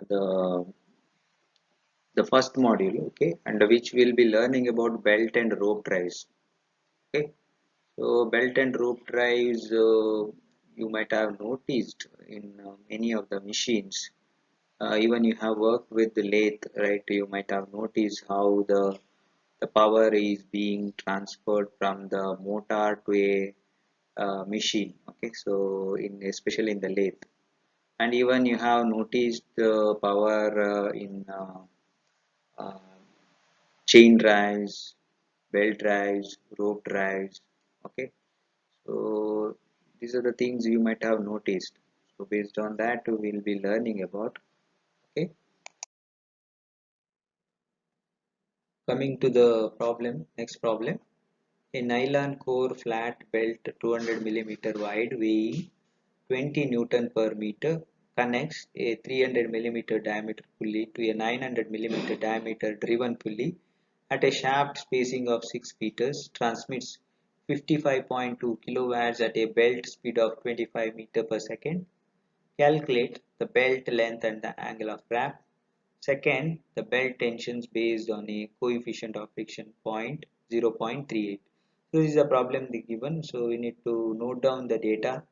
the the first module, okay, under which we'll be learning about belt and rope drives. Okay, so belt and rope drives, you might have noticed in many of the machines. Even you have worked with the lathe, right? You might have noticed how the power is being transferred from the motor to a machine. Okay, so in especially in the lathe, and even you have noticed the power uh, chain drives, belt drives, rope drives. Okay, so these are the things you might have noticed. So based on that, we will be learning about. Okay, coming to the problem, next problem. A nylon core flat belt 200 millimeter wide weighing 20 Newton per meter connects a 300 millimeter diameter pulley to a 900 millimeter diameter driven pulley at a shaft spacing of 6 meters, transmits 55.2 kilowatts at a belt speed of 25 meter per second. Calculate the belt length and the angle of wrap. Second, the belt tensions based on a coefficient of friction point 0.38. So this is a problem given. So we need to note down the data.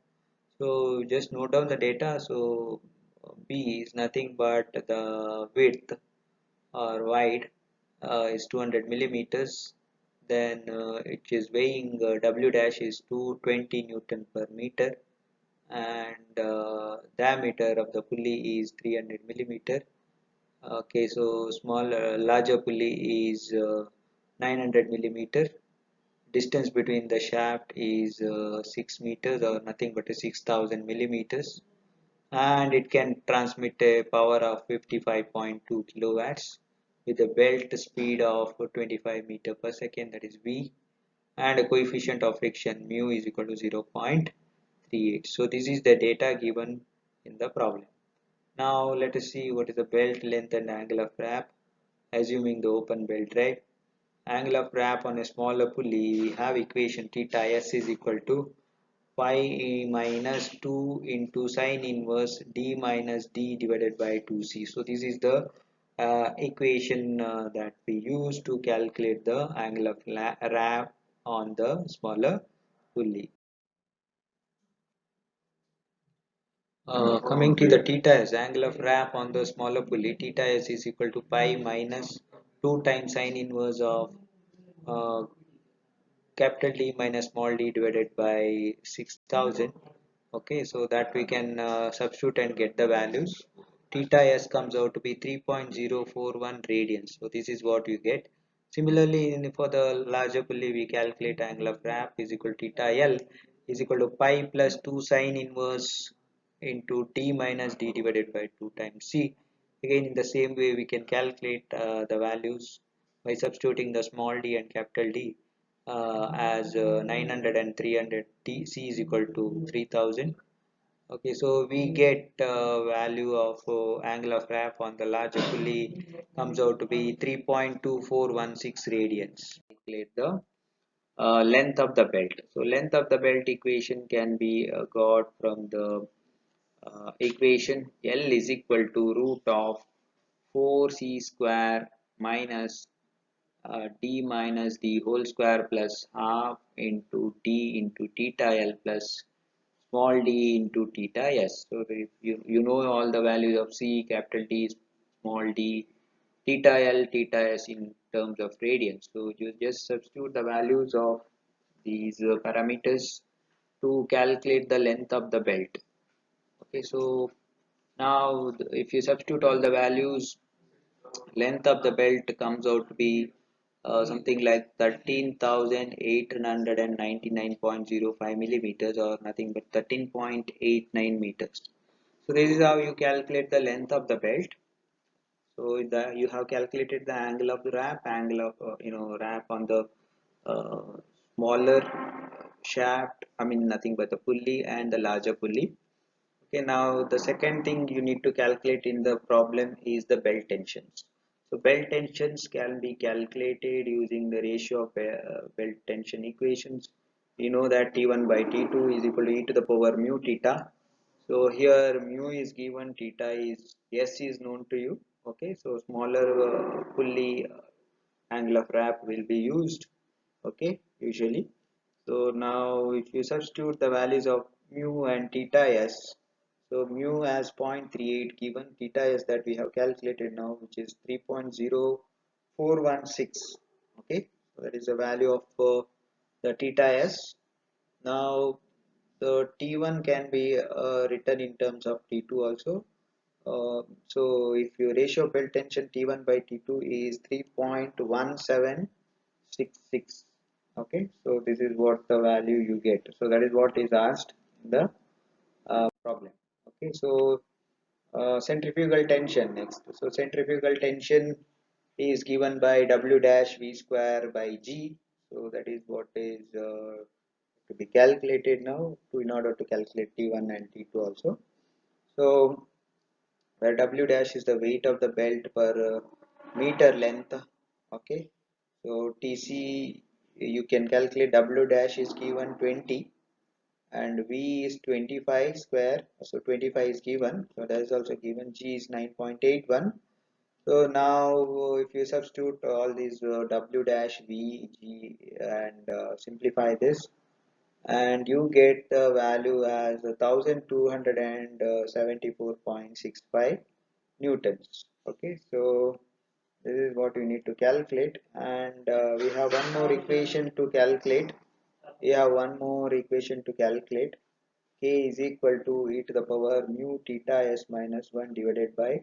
So just note down the data. So B is nothing but the width or wide is 200 millimeters. Then it is weighing W dash is 220 Newton per meter, and diameter of the pulley is 300 millimeter. Okay, so larger pulley is 900 millimeter. Distance between the shaft is 6 meters or nothing but 6,000 millimeters, and it can transmit a power of 55.2 kilowatts with a belt speed of 25 meter per second, that is V, and a coefficient of friction mu is equal to 0.38. So this is the data given in the problem. Now let us see what is the belt length and angle of wrap. Assuming the open belt drive, angle of wrap on a smaller pulley, we have equation theta s is equal to pi minus 2 into sine inverse d minus d divided by 2c. So this is the equation that we use to calculate the angle of wrap on the smaller pulley. Coming to the theta s, angle of wrap on the smaller pulley, theta s is equal to pi minus 2 times sine inverse of uh, capital D minus small d divided by 6000. Okay, so that we can substitute and get the values. Theta s comes out to be 3.041 radians. So this is what you get. Similarly, for the larger pulley, we calculate angle of wrap is equal to theta L is equal to pi plus 2 sine inverse into d minus d divided by 2 times c. Again, in the same way, we can calculate the values by substituting the small d and capital D as 900 and 300. C is equal to 3000. Okay, so we get value of angle of wrap on the larger pulley comes out to be 3.2416 radians. Calculate the length of the belt. So length of the belt equation can be got from the equation L is equal to root of 4c square minus d minus d whole square plus half into d into theta L plus small d into theta s. So if you know all the values of c, capital D, small d, theta L, theta s in terms of radians. So you just substitute the values of these parameters to calculate the length of the belt. Okay, so now if you substitute all the values, length of the belt comes out to be something like 13,899.05 millimeters or nothing but 13.89 meters. So this is how you calculate the length of the belt. So you have calculated the angle of the wrap, angle of wrap on the uh, smaller shaft. I mean nothing but the pulley and the larger pulley. Okay, now the second thing you need to calculate in the problem is the belt tensions. So belt tensions can be calculated using the ratio of belt tension equations. You know that T1 by T2 is equal to e to the power mu theta. So here mu is given, theta is S is known to you. Okay, so smaller pulley angle of wrap will be used. Okay, usually. So now if you substitute the values of mu and theta s, so mu as 0.38 given, theta s that we have calculated now, which is 3.0416. Okay, so that is the value of the theta s. Now the T1 can be written in terms of T2 also. So if your ratio of belt tension T1 by T2 is 3.1766. Okay, so this is what the value you get. So that is what is asked in the problem. Okay, so centrifugal tension next. So centrifugal tension is given by W dash V square by G. So that is what is to be calculated now to in order to calculate T1 and T2 also. So where W dash is the weight of the belt per meter length. Okay, so TC you can calculate, W dash is given 20 and V is 25 square, so 25 is given, so that is also given. G is 9.81. So now if you substitute all these W dash, V, G and simplify this, and you get the value as 1274.65 newtons. Okay, so this is what you need to calculate, and we have one more equation to calculate. K is equal to e to the power mu theta s minus 1 divided by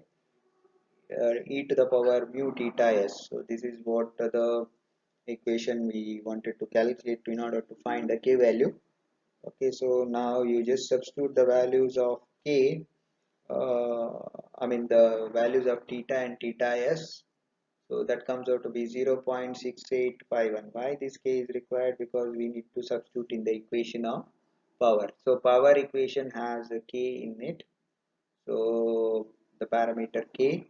e to the power mu theta s. So this is what the equation we wanted to calculate in order to find the k value. Okay, so now you just substitute the values of k, uh, I mean the values of theta and theta s. So that comes out to be 0.6851. Why this k is required? Because we need to substitute in the equation of power. So power equation has a k in it. So the parameter k,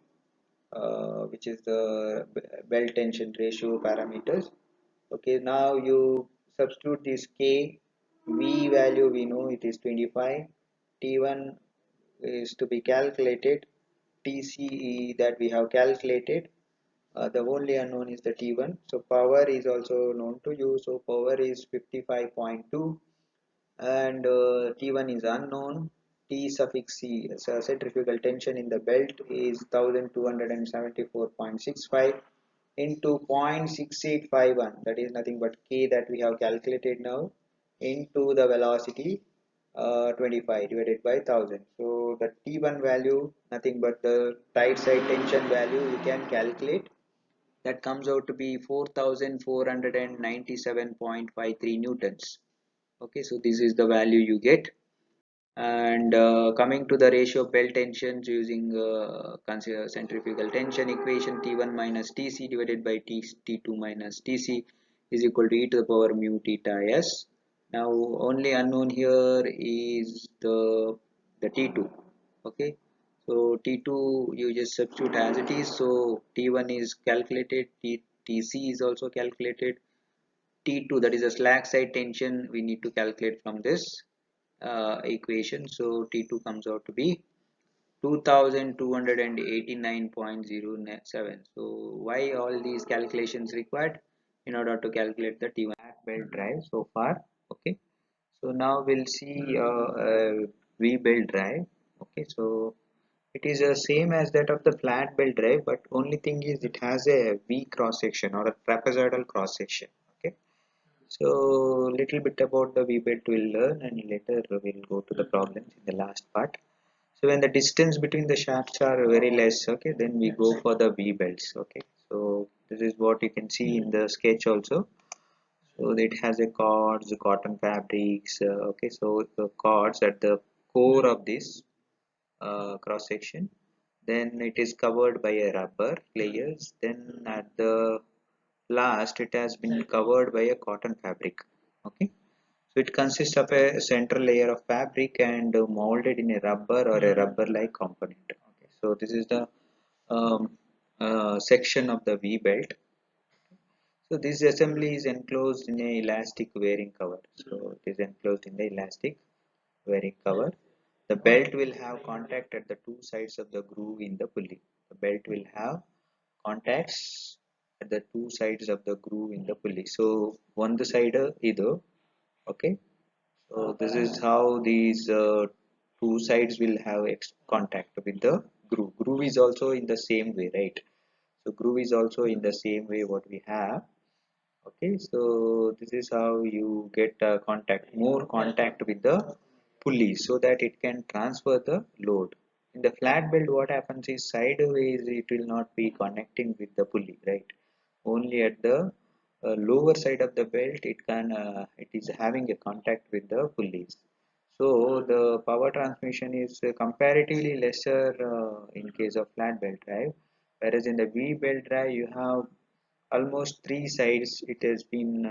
which is the belt tension ratio parameters. Okay, now you substitute this k. V value we know it is 25. T1 is to be calculated. TCE that we have calculated. The only unknown is the T1. So power is also known to you. So power is 55.2 and T1 is unknown. T suffix C, so centrifugal tension in the belt is 1274.65 into 0.6851, that is nothing but K that we have calculated now, into the velocity 25 divided by 1000. So the T1 value nothing but the tight side tension value you can calculate, that comes out to be 4497.53 newtons. Okay, so this is the value you get. And coming to the ratio of belt tensions using consider centrifugal tension equation, T1 minus Tc divided by T2 minus Tc is equal to e to the power mu theta s. Now only unknown here is the T2. Okay, so T2 you just substitute as it is. So T1 is calculated, Tc is also calculated, T2 that is a slack side tension we need to calculate from this equation. So T2 comes out to be 2289.07. So why all these calculations required? In order to calculate the T1 belt drive so far. Okay, so now we'll see V belt drive. Okay, so it is the same as that of the flat belt drive, but only thing is it has a V cross section or a trapezoidal cross section. Okay, so little bit about the V belt we'll learn, and later we'll go to the problems in the last part. So when the distance between the shafts are very less, okay, then we go for the V belts. Okay, so this is what you can see in the sketch also. So it has a cords, cotton fabrics. Okay, so the cords at the core of this cross section. Then it is covered by a rubber layers. Then at the last, it has been covered by a cotton fabric. Okay, it consists of a central layer of fabric and molded in a rubber or a rubber-like component. Okay, so this is the section of the V belt. So this assembly is enclosed in a elastic wearing cover. So it is enclosed in the elastic wearing cover. The belt will have contact at the two sides of the groove in the pulley. The belt will have contacts at the two sides of the groove in the pulley. So one the side either. Okay. So this is how these two sides will have contact with the groove. Groove is also in the same way, right? So groove is also in the same way what we have. Okay, so this is how you get more contact with the pulley so that it can transfer the load. In the flat belt, what happens is sideways it will not be connecting with the pulley, right? Only at the lower side of the belt it is having a contact with the pulleys. So the power transmission is comparatively lesser in case of flat belt drive, whereas in the V belt drive you have almost three sides it has been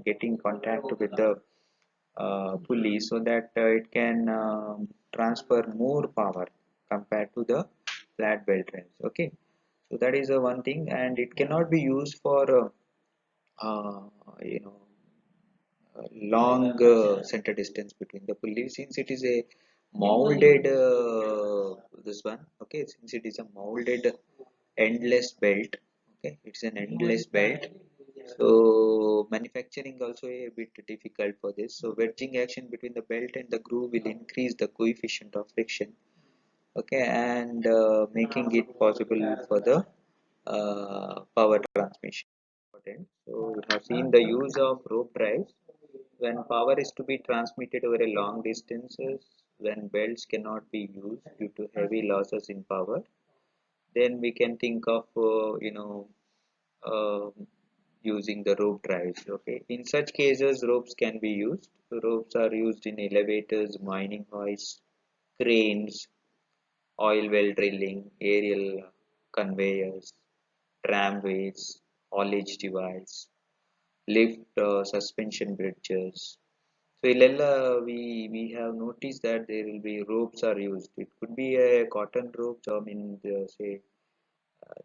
getting contact with the pulley so that it can transfer more power compared to the flat belt drives. Okay, so that is one thing, and it cannot be used for uh, you know long center distance between the pulleys since it is a molded this one. Okay, since it is a molded endless belt. Okay, it's an endless belt, so manufacturing also a bit difficult for this. So wedging action between the belt and the groove will increase the coefficient of friction. Okay, and making it possible for the power transmission. So we have seen the use of rope drives when power is to be transmitted over a long distances, when belts cannot be used due to heavy losses in power. Then we can think of uh, using the rope drives. Okay, in such cases ropes can be used. So ropes are used in elevators, mining hoists, cranes, oil well drilling, aerial conveyors, tramways, haulage device, lift suspension bridges. So Ilela, we have noticed that there will be ropes are used. It could be a cotton ropes, I mean say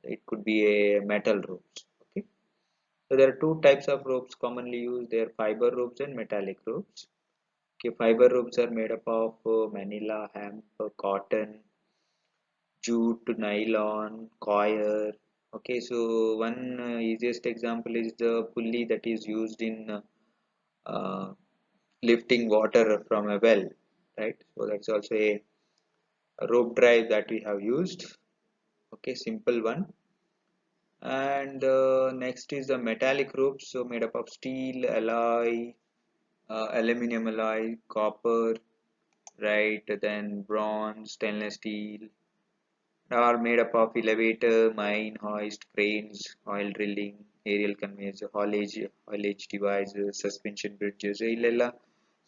it could be a metal ropes. Okay, so there are two types of ropes commonly used. They are fiber ropes and metallic ropes. Okay, fiber ropes are made up of manila, hemp, cotton, jute, nylon, coir. Okay, so one easiest example is the pulley that is used in uh, lifting water from a well, right? So that's also a rope drive that we have used. Okay, simple one. And next is the metallic ropes, so made up of steel, alloy, aluminum alloy, copper, right? Then bronze, stainless steel, are made up of elevator, mine, hoist, cranes, oil drilling, aerial conveyors, haulage devices, suspension bridges, ಇಲ್ಲೆಲ್ಲ.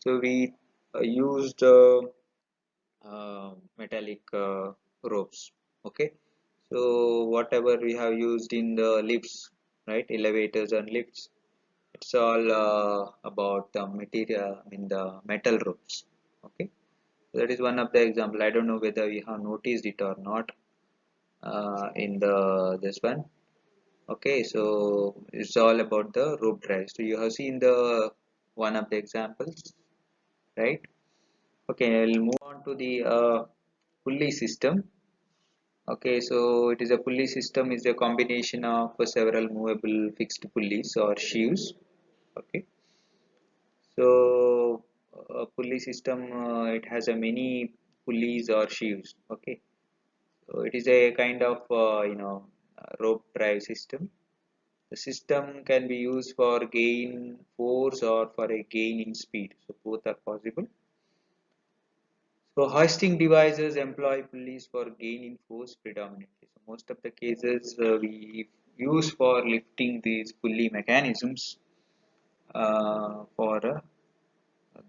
So we used metallic ropes. Okay, so whatever we have used in the lifts, right, elevators and lifts, it's all about the material, I mean the metal ropes. Okay, so that is one of the example. I don't know whether you have noticed it or not in the this one. Okay, so it's all about the rope drive. So you have seen the one of the examples, right? Okay, I'll move on to the pulley system. Okay, so it is a pulley system is a combination of several movable fixed pulleys or sheaves. Okay, so a pulley system it has a many pulleys or sheaves. Okay, so it is a kind of rope drive system. The system can be used for gain force or for a gain in speed. So both are possible. So hoisting devices employ pulleys for gain in force predominantly. So most of the cases we use for lifting these pulley mechanisms for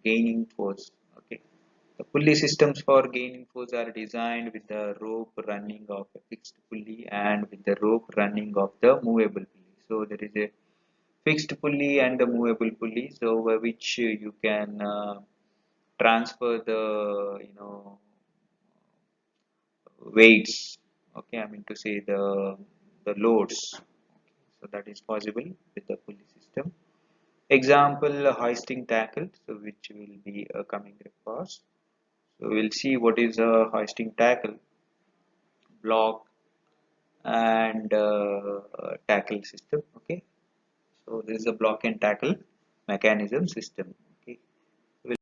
gaining force. Okay. The pulley systems for gaining force are designed with the rope running of a fixed pulley and with the rope running of the movable pulley. So there is a fixed pulley and the movable pulleys over which you can transfer the weights. Okay, I mean to say the loads. So that is possible with the pulley system. Example, hoisting tackle, so which will be coming across. So we'll see what is a hoisting tackle, block, and tackle system. Okay, so this is a block and tackle mechanism system.